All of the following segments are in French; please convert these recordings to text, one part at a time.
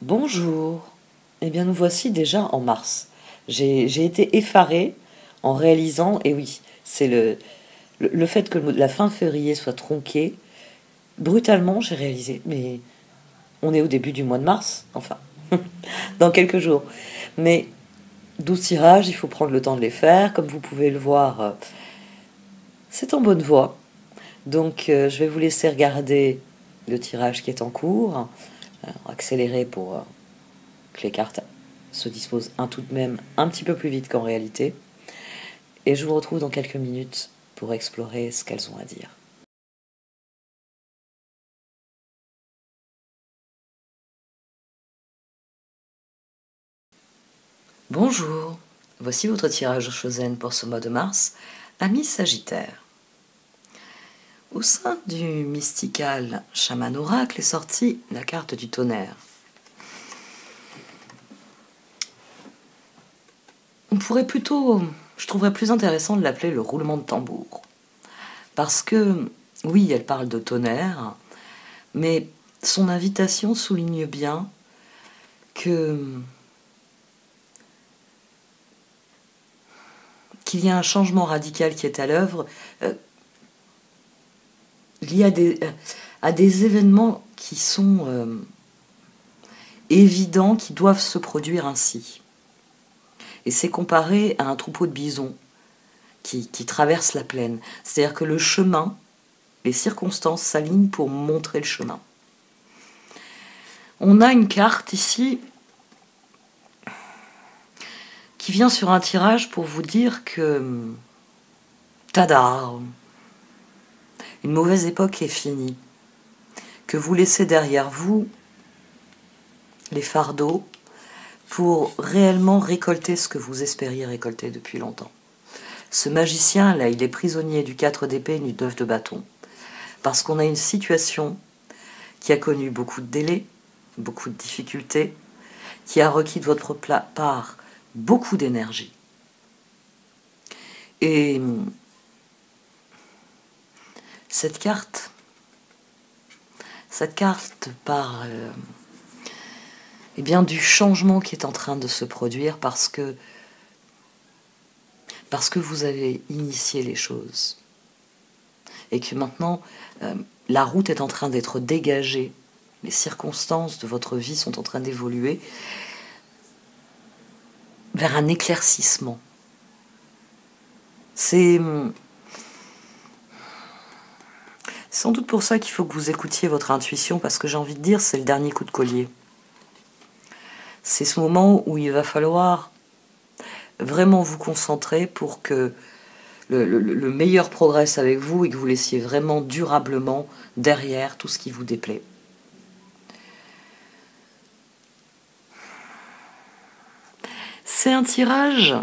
Bonjour. Eh bien, nous voici déjà en mars. J'ai été effarée en réalisant, et oui, c'est le fait que la fin février soit tronquée. Brutalement, j'ai réalisé, mais on est au début du mois de mars, enfin, dans quelques jours. Mais 12 tirages, il faut prendre le temps de les faire. Comme vous pouvez le voir, c'est en bonne voie. Donc, je vais vous laisser regarder le tirage qui est en cours, accéléré pour que les cartes se disposent tout de même un petit peu plus vite qu'en réalité. Et je vous retrouve dans quelques minutes pour explorer ce qu'elles ont à dire. Bonjour, voici votre tirage Chosen pour ce mois de mars, amis Sagittaire. Au sein du mystical chaman oracle est sortie la carte du tonnerre. On pourrait plutôt, je trouverais plus intéressant de l'appeler le roulement de tambour. Parce que, oui, elle parle de tonnerre, mais son invitation souligne bien qu'il y a un changement radical qui est à l'œuvre, lié à des événements qui sont évidents, qui doivent se produire ainsi. Et c'est comparé à un troupeau de bisons qui traverse la plaine. C'est-à-dire que le chemin, les circonstances s'alignent pour montrer le chemin. On a une carte ici qui vient sur un tirage pour vous dire que, tada, une mauvaise époque est finie, que vous laissez derrière vous les fardeaux pour réellement récolter ce que vous espériez récolter depuis longtemps. Ce magicien-là, il est prisonnier du 4 d'épée et du 9 de bâton, parce qu'on a une situation qui a connu beaucoup de délais, beaucoup de difficultés, qui a requis de votre part beaucoup d'énergie. Et cette carte parle eh bien, du changement qui est en train de se produire parce que vous avez initié les choses. Et que maintenant, la route est en train d'être dégagée, les circonstances de votre vie sont en train d'évoluer vers un éclaircissement. C'est sans doute pour ça qu'il faut que vous écoutiez votre intuition, parce que j'ai envie de dire, c'est le dernier coup de collier. C'est ce moment où il va falloir vraiment vous concentrer pour que le meilleur progresse avec vous et que vous laissiez vraiment durablement derrière tout ce qui vous déplaît. C'est un tirage.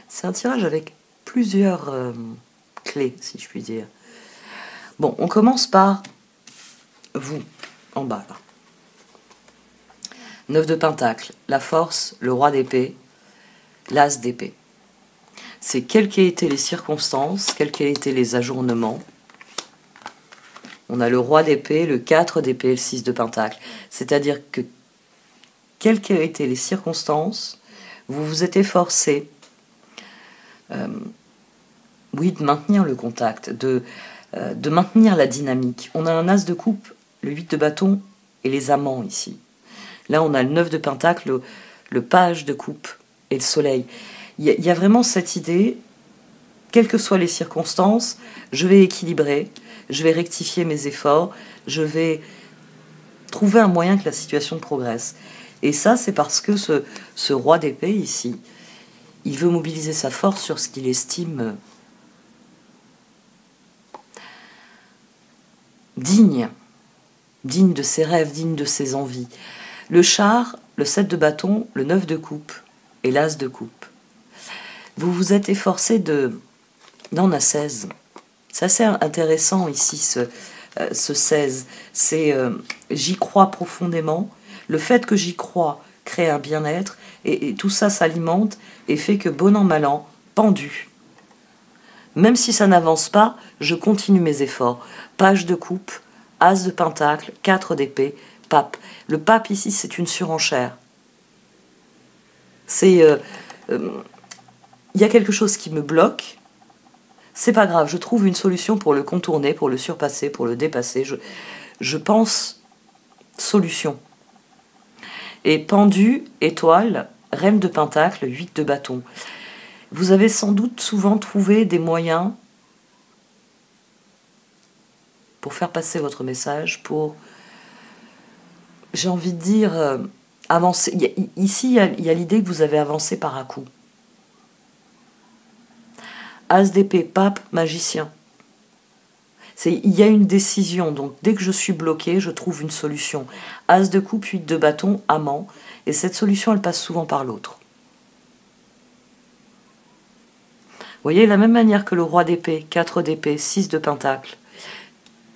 C'est un tirage avec plusieurs clés, si je puis dire. Bon, on commence par vous, en bas, là. 9 de pentacle, la force, le roi d'épée, l'as d'épée. C'est quelles qu'aient été les circonstances, quels qu'aient été les ajournements. On a le roi d'épée, le 4 d'épée et le 6 de pentacle. C'est-à-dire que, quelles qu'aient été les circonstances, vous vous êtes efforcé, oui, de maintenir le contact, de maintenir la dynamique. On a un as de coupe, le 8 de bâton et les amants ici. Là, on a le 9 de pentacle, le page de coupe et le soleil. Il y a vraiment cette idée, quelles que soient les circonstances, je vais équilibrer, je vais rectifier mes efforts, je vais trouver un moyen que la situation progresse. Et ça, c'est parce que ce roi d'épée ici, il veut mobiliser sa force sur ce qu'il estime digne de ses rêves, digne de ses envies. Le char, le 7 de bâton, le 9 de coupe et l'as de coupe. Vous vous êtes efforcé de... Là, on a 16. C'est assez intéressant ici, ce 16. C'est j'y crois profondément. Le fait que j'y crois crée un bien-être et tout ça s'alimente et fait que bon an, mal an, pendu. Même si ça n'avance pas, je continue mes efforts. Page de coupe, As de pentacle, 4 d'épée, pape. Le pape ici, c'est une surenchère. C'est... y a quelque chose qui me bloque. C'est pas grave, je trouve une solution pour le contourner, pour le surpasser, pour le dépasser. Je pense solution. Et pendu, étoile, reine de pentacle, 8 de bâton. Vous avez sans doute souvent trouvé des moyens pour faire passer votre message, pour, j'ai envie de dire, avancer. Ici, il y a l'idée que vous avez avancé par à-coup. As d'épée, pape, magicien. Il y a une décision, donc dès que je suis bloqué, je trouve une solution. As de coupe, 8 de bâton, amant, et cette solution, elle passe souvent par l'autre. Vous voyez, de la même manière que le roi d'épée, 4 d'épée, 6 de pentacle,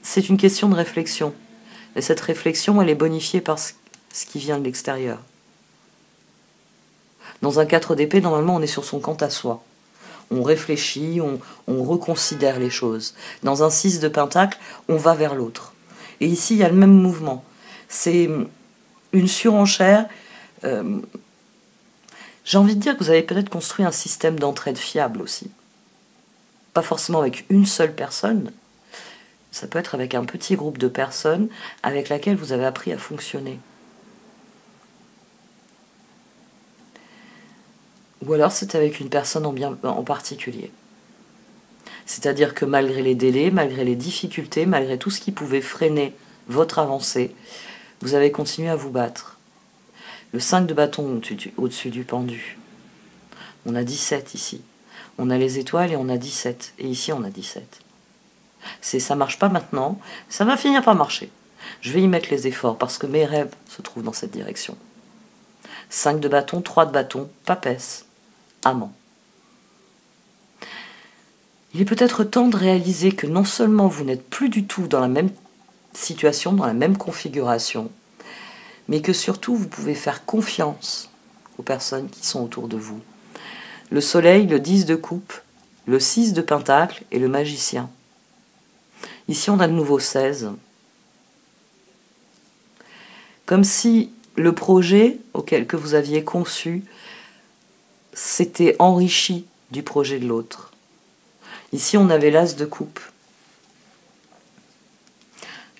c'est une question de réflexion. Et cette réflexion, elle est bonifiée par ce qui vient de l'extérieur. Dans un 4 d'épée, normalement, on est sur son compte à soi. On réfléchit, on reconsidère les choses. Dans un 6 de pentacle, on va vers l'autre. Et ici, il y a le même mouvement. C'est une surenchère. J'ai envie de dire que vous avez peut-être construit un système d'entraide fiable aussi. Pas forcément avec une seule personne. Ça peut être avec un petit groupe de personnes avec laquelle vous avez appris à fonctionner. Ou alors c'est avec une personne en particulier. C'est-à-dire que malgré les délais, malgré les difficultés, malgré tout ce qui pouvait freiner votre avancée, vous avez continué à vous battre. Le 5 de bâton au-dessus du pendu. On a 17 ici. On a les étoiles et on a 17. Et ici on a 17. Ça marche pas maintenant, ça va finir par marcher. Je vais y mettre les efforts parce que mes rêves se trouvent dans cette direction. 5 de bâton, 3 de bâton, papesse, amant. Il est peut-être temps de réaliser que non seulement vous n'êtes plus du tout dans la même situation, dans la même configuration, mais que surtout vous pouvez faire confiance aux personnes qui sont autour de vous. Le soleil, le 10 de coupe, le 6 de pentacle et le magicien. Ici, on a de nouveau 16. Comme si le projet que vous aviez conçu s'était enrichi du projet de l'autre. Ici, on avait l'as de coupe.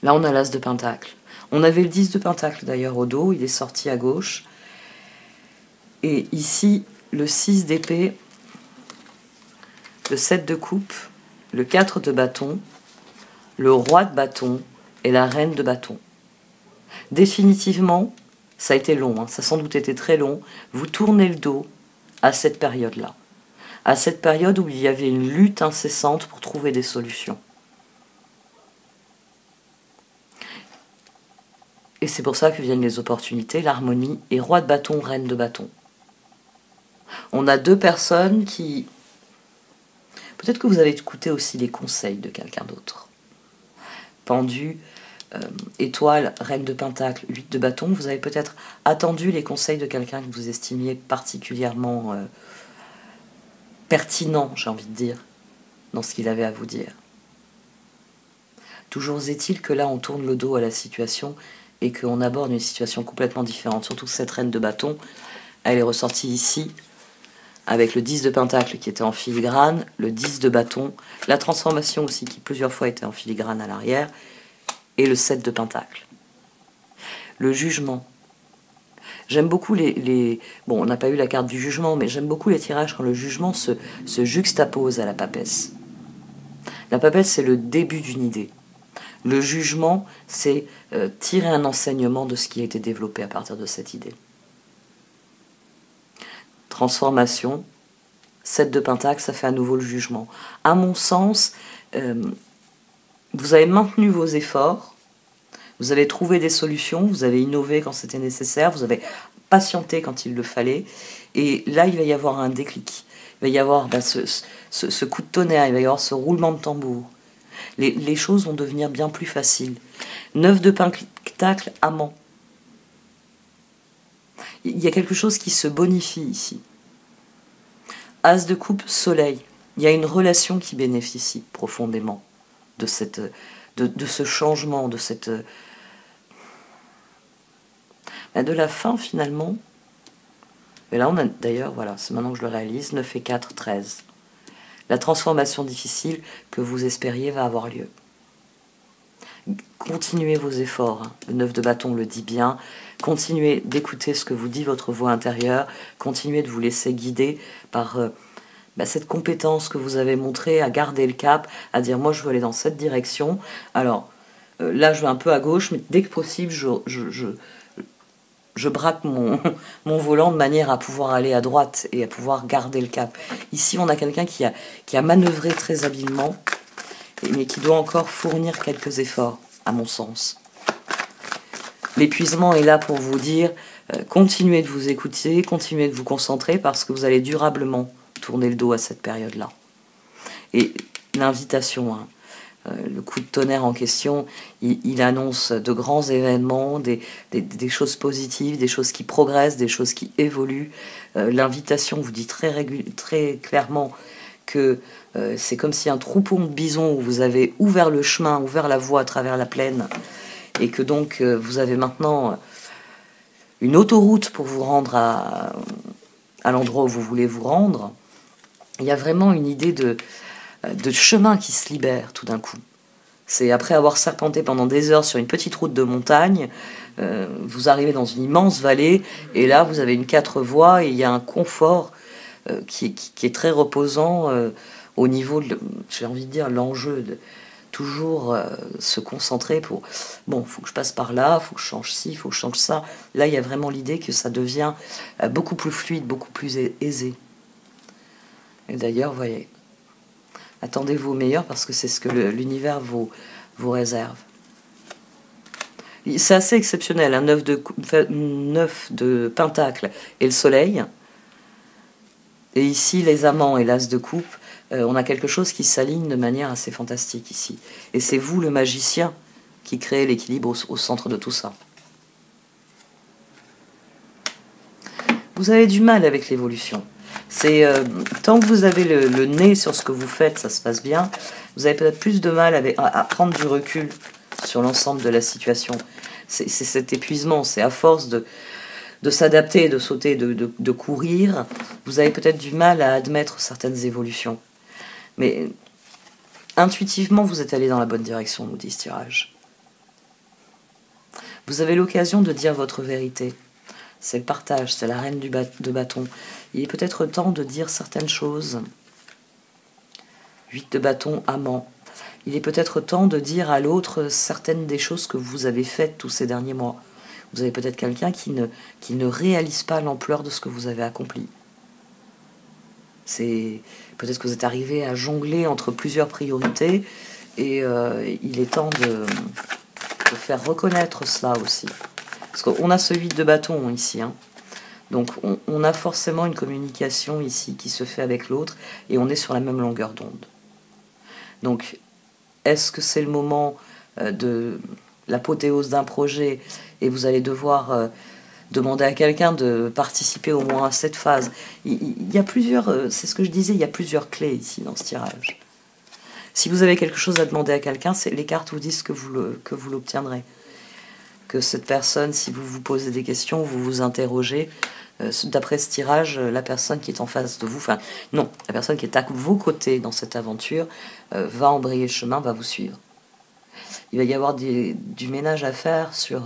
Là, on a l'as de pentacle. On avait le 10 de pentacle d'ailleurs au dos, il est sorti à gauche. Et ici, le 6 d'épée, le 7 de coupe, le 4 de bâton, le roi de bâton et la reine de bâton. Définitivement, ça a été long, ça a sans doute été très long. Vous tournez le dos à cette période-là. À cette période où il y avait une lutte incessante pour trouver des solutions. Et c'est pour ça que viennent les opportunités, l'harmonie et roi de bâton, reine de bâton. On a deux personnes qui... Peut-être que vous avez écouté aussi les conseils de quelqu'un d'autre. Pendu, étoile, reine de pentacle, 8 de bâton. Vous avez peut-être attendu les conseils de quelqu'un que vous estimiez particulièrement pertinent, j'ai envie de dire, dans ce qu'il avait à vous dire. Toujours est-il que là, on tourne le dos à la situation et qu'on aborde une situation complètement différente. Surtout que cette reine de bâton, elle est ressortie ici, avec le 10 de pentacle qui était en filigrane, le 10 de bâton, la transformation aussi qui plusieurs fois était en filigrane à l'arrière, et le 7 de pentacle. Le jugement. J'aime beaucoup Bon, on n'a pas eu la carte du jugement, mais j'aime beaucoup les tirages quand le jugement se juxtapose à la papesse. La papesse, c'est le début d'une idée. Le jugement, c'est tirer un enseignement de ce qui a été développé à partir de cette idée. Transformation, 7 de pentacle, ça fait à nouveau le jugement. À mon sens, vous avez maintenu vos efforts, vous avez trouvé des solutions, vous avez innové quand c'était nécessaire, vous avez patienté quand il le fallait, et là, il va y avoir un déclic. Il va y avoir ce coup de tonnerre, il va y avoir ce roulement de tambour. Les choses vont devenir bien plus faciles. 9 de pentacle, amant. Il y a quelque chose qui se bonifie ici. As de coupe, soleil. Il y a une relation qui bénéficie profondément de de ce changement, de cette... de la fin finalement. Et là on a d'ailleurs, voilà, c'est maintenant que je le réalise, 9 et 4, 13. La transformation difficile que vous espériez va avoir lieu. Continuez vos efforts, hein. Le 9 de bâton le dit bien. Continuez d'écouter ce que vous dit votre voix intérieure. Continuez de vous laisser guider par cette compétence que vous avez montrée à garder le cap, à dire moi je veux aller dans cette direction. Alors là je vais un peu à gauche, mais dès que possible je braque mon volant de manière à pouvoir aller à droite et à pouvoir garder le cap. Ici on a quelqu'un qui a manœuvré très habilement, mais qui doit encore fournir quelques efforts, à mon sens. L'épuisement est là pour vous dire, continuez de vous écouter, continuez de vous concentrer, parce que vous allez durablement tourner le dos à cette période-là. Et l'invitation, hein, le coup de tonnerre en question, il annonce de grands événements, des choses positives, des choses qui progressent, des choses qui évoluent. L'invitation vous dit très clairement que c'est comme si un troupeau de bisons où vous avez ouvert le chemin, ouvert la voie à travers la plaine, et que donc vous avez maintenant une autoroute pour vous rendre à l'endroit où vous voulez vous rendre. Il y a vraiment une idée de chemin qui se libère tout d'un coup. C'est après avoir serpenté pendant des heures sur une petite route de montagne, vous arrivez dans une immense vallée, et là vous avez une 4 voies, et il y a un confort qui est très reposant au niveau, j'ai envie de dire, l'enjeu de toujours se concentrer pour, bon, il faut que je passe par là, il faut que je change ci, il faut que je change ça. Là, il y a vraiment l'idée que ça devient beaucoup plus fluide, beaucoup plus aisé. Et d'ailleurs, vous voyez, attendez-vous au meilleur, parce que c'est ce que l'univers vous réserve. C'est assez exceptionnel, un 9 de pentacle et le soleil. Et ici, les amants et l'as de coupe, on a quelque chose qui s'aligne de manière assez fantastique ici. Et c'est vous, le magicien, qui crée l'équilibre au centre de tout ça. Vous avez du mal avec l'évolution. C'est tant que vous avez le nez sur ce que vous faites, ça se passe bien. Vous avez peut-être plus de mal à prendre du recul sur l'ensemble de la situation. C'est cet épuisement, c'est à force de s'adapter, de sauter, de courir. Vous avez peut-être du mal à admettre certaines évolutions. Mais intuitivement, vous êtes allé dans la bonne direction, nous dit ce tirage. Vous avez l'occasion de dire votre vérité. C'est le partage, c'est la reine de bâton. Il est peut-être temps de dire certaines choses. 8 de bâton, amant. Il est peut-être temps de dire à l'autre certaines des choses que vous avez faites tous ces derniers mois. Vous avez peut-être quelqu'un qui ne réalise pas l'ampleur de ce que vous avez accompli. C'est peut-être que vous êtes arrivé à jongler entre plusieurs priorités, et il est temps de faire reconnaître cela aussi. Parce qu'on a ce 8 de bâton ici, hein. Donc on a forcément une communication ici qui se fait avec l'autre, et on est sur la même longueur d'onde. Donc est-ce que c'est le moment de l'apothéose d'un projet, et vous allez devoir demander à quelqu'un de participer au moins à cette phase? Il y a plusieurs, c'est ce que je disais, il y a plusieurs clés ici dans ce tirage. Si vous avez quelque chose à demander à quelqu'un, les cartes vous disent que vous l'obtiendrez. Que cette personne, si vous vous posez des questions, vous vous interrogez, d'après ce tirage, la personne qui est en face de vous, enfin non, la personne qui est à vos côtés dans cette aventure va embrayer le chemin, va vous suivre. Il va y avoir du ménage à faire sur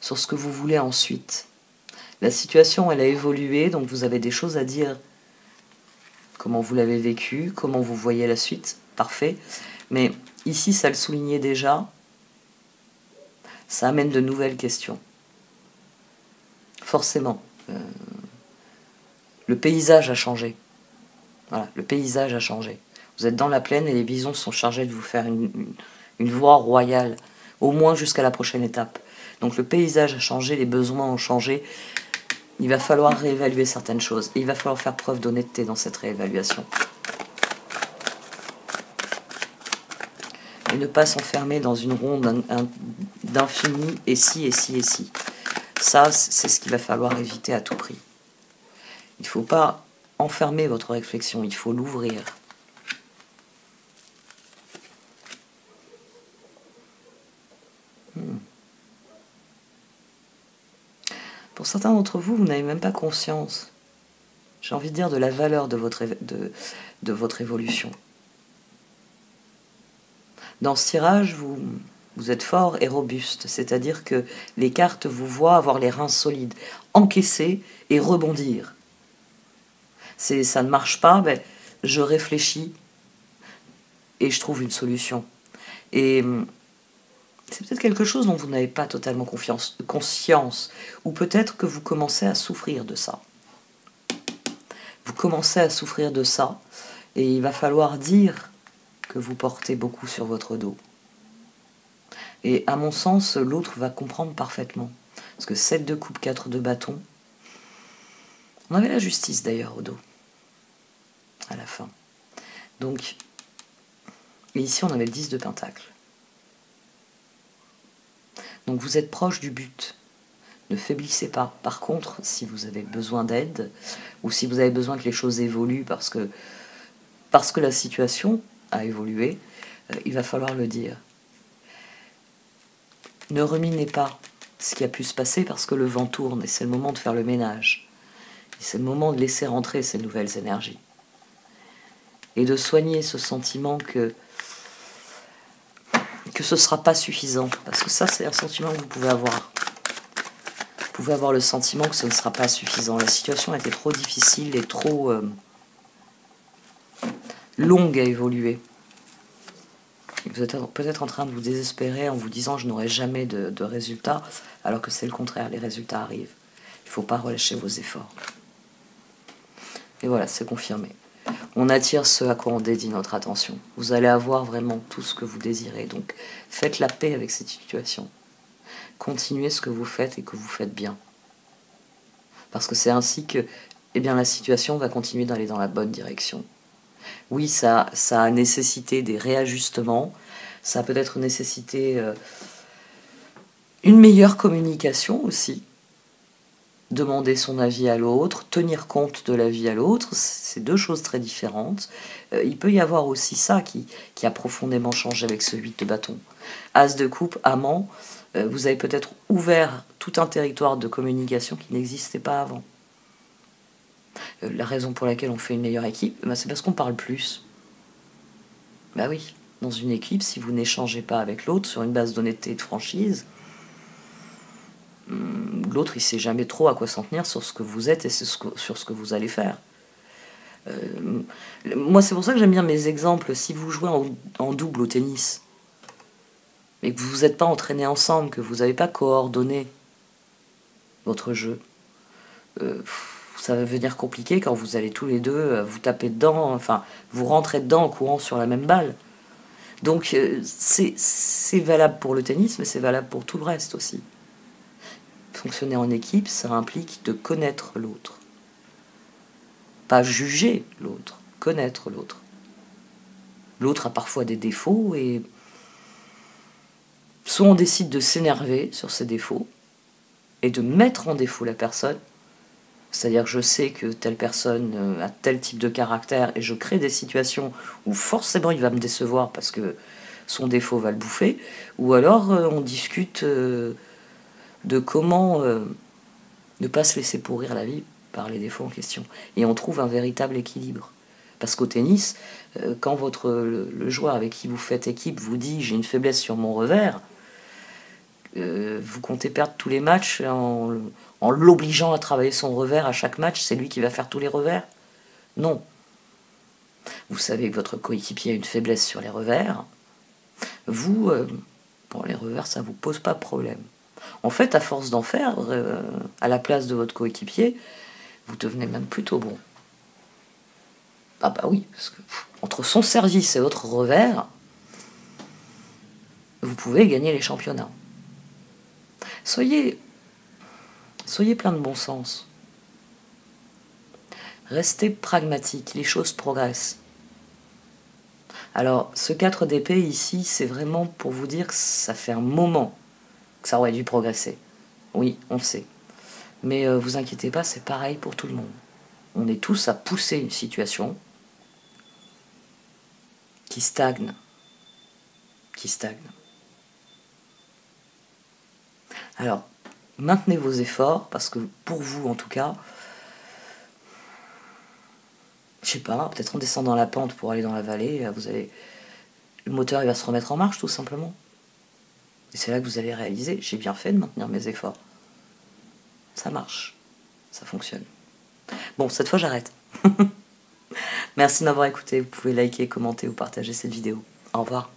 ce que vous voulez ensuite. La situation, elle a évolué, donc vous avez des choses à dire. Comment vous l'avez vécu, comment vous voyez la suite, parfait. Mais ici, ça le soulignait déjà, ça amène de nouvelles questions. Forcément. Le paysage a changé. Voilà, le paysage a changé. Vous êtes dans la plaine et les bisons sont chargés de vous faire une voie royale, au moins jusqu'à la prochaine étape. Donc le paysage a changé, les besoins ont changé. Il va falloir réévaluer certaines choses. Et il va falloir faire preuve d'honnêteté dans cette réévaluation. Et ne pas s'enfermer dans une ronde d'infini, et si, et si, et si. Ça, c'est ce qu'il va falloir éviter à tout prix. Il ne faut pas enfermer votre réflexion, il faut l'ouvrir. Pour certains d'entre vous, vous n'avez même pas conscience, j'ai envie de dire, de la valeur de votre évolution. Dans ce tirage, vous êtes fort et robuste, c'est-à-dire que les cartes vous voient avoir les reins solides, encaisser et rebondir. Ça ne marche pas, ben, je réfléchis et je trouve une solution. Et c'est peut-être quelque chose dont vous n'avez pas totalement conscience, ou peut-être que vous commencez à souffrir de ça. Vous commencez à souffrir de ça, et il va falloir dire que vous portez beaucoup sur votre dos. Et à mon sens, l'autre va comprendre parfaitement. Parce que 7 de coupe, 4 de bâton, on avait la justice d'ailleurs au dos, à la fin. Donc, et ici on avait le 10 de pentacle. Donc vous êtes proche du but. Ne faiblissez pas. Par contre, si vous avez besoin d'aide, ou si vous avez besoin que les choses évoluent parce que la situation a évolué, il va falloir le dire. Ne ruminez pas ce qui a pu se passer parce que le vent tourne et c'est le moment de faire le ménage. Et c'est le moment de laisser rentrer ces nouvelles énergies. Et de soigner ce sentiment que ce ne sera pas suffisant. Parce que ça, c'est un sentiment que vous pouvez avoir. Vous pouvez avoir le sentiment que ce ne sera pas suffisant. La situation a été trop difficile et trop longue à évoluer. Vous êtes peut-être en train de vous désespérer en vous disant je n'aurai jamais de résultats, alors que c'est le contraire, les résultats arrivent. Il ne faut pas relâcher vos efforts. Et voilà, c'est confirmé. On attire ce à quoi on dédie notre attention. Vous allez avoir vraiment tout ce que vous désirez. Donc faites la paix avec cette situation. Continuez ce que vous faites et que vous faites bien. Parce que c'est ainsi que la situation va continuer d'aller dans la bonne direction. Oui, ça a nécessité des réajustements, ça a peut-être nécessité une meilleure communication aussi. Demander son avis à l'autre, tenir compte de l'avis à l'autre, c'est deux choses très différentes. Il peut y avoir aussi ça qui a profondément changé avec ce 8 de bâton. As de coupe, amant, vous avez peut-être ouvert tout un territoire de communication qui n'existait pas avant. La raison pour laquelle on fait une meilleure équipe, c'est parce qu'on parle plus. Bah oui, dans une équipe, si vous n'échangez pas avec l'autre sur une base d'honnêteté et de franchise, l'autre il sait jamais trop à quoi s'en tenir sur ce que vous êtes et sur ce que vous allez faire. Moi c'est pour ça que j'aime bien mes exemples. Si vous jouez en double au tennis et que vous vous êtes pas entraînés ensemble, que vous n'avez pas coordonné votre jeu, ça va devenir compliqué quand vous allez tous les deux vous taper dedans, enfin vous rentrez dedans en courant sur la même balle. Donc c'est valable pour le tennis, mais c'est valable pour tout le reste aussi. Fonctionner en équipe, ça implique de connaître l'autre. Pas juger l'autre, connaître l'autre. L'autre a parfois des défauts et soit on décide de s'énerver sur ses défauts et de mettre en défaut la personne, c'est-à-dire que je sais que telle personne a tel type de caractère et je crée des situations où forcément il va me décevoir parce que son défaut va le bouffer, ou alors on discute de comment ne pas se laisser pourrir la vie par les défauts en question. Et on trouve un véritable équilibre. Parce qu'au tennis, quand le joueur avec qui vous faites équipe vous dit « j'ai une faiblesse sur mon revers », vous comptez perdre tous les matchs en l'obligeant à travailler son revers à chaque match, c'est lui qui va faire tous les revers. Non. Vous savez que votre coéquipier a une faiblesse sur les revers. Vous, pour les revers, ça ne vous pose pas de problème. En fait, à force d'en faire, à la place de votre coéquipier, vous devenez même plutôt bon. Ah bah oui, parce que entre son service et votre revers, vous pouvez gagner les championnats. Soyez plein de bon sens. Restez pragmatique, les choses progressent. Alors, ce 4 d'épée ici, c'est vraiment pour vous dire que ça fait un moment que ça aurait dû progresser. Oui, on le sait. Mais vous inquiétez pas, c'est pareil pour tout le monde. On est tous à pousser une situation qui stagne. Alors, maintenez vos efforts, parce que pour vous en tout cas, je sais pas, peut-être en descendant la pente pour aller dans la vallée, le moteur il va se remettre en marche tout simplement. Et c'est là que vous allez réaliser, j'ai bien fait de maintenir mes efforts. Ça marche, ça fonctionne. Bon, cette fois j'arrête. Merci de m'avoir écouté, vous pouvez liker, commenter ou partager cette vidéo. Au revoir.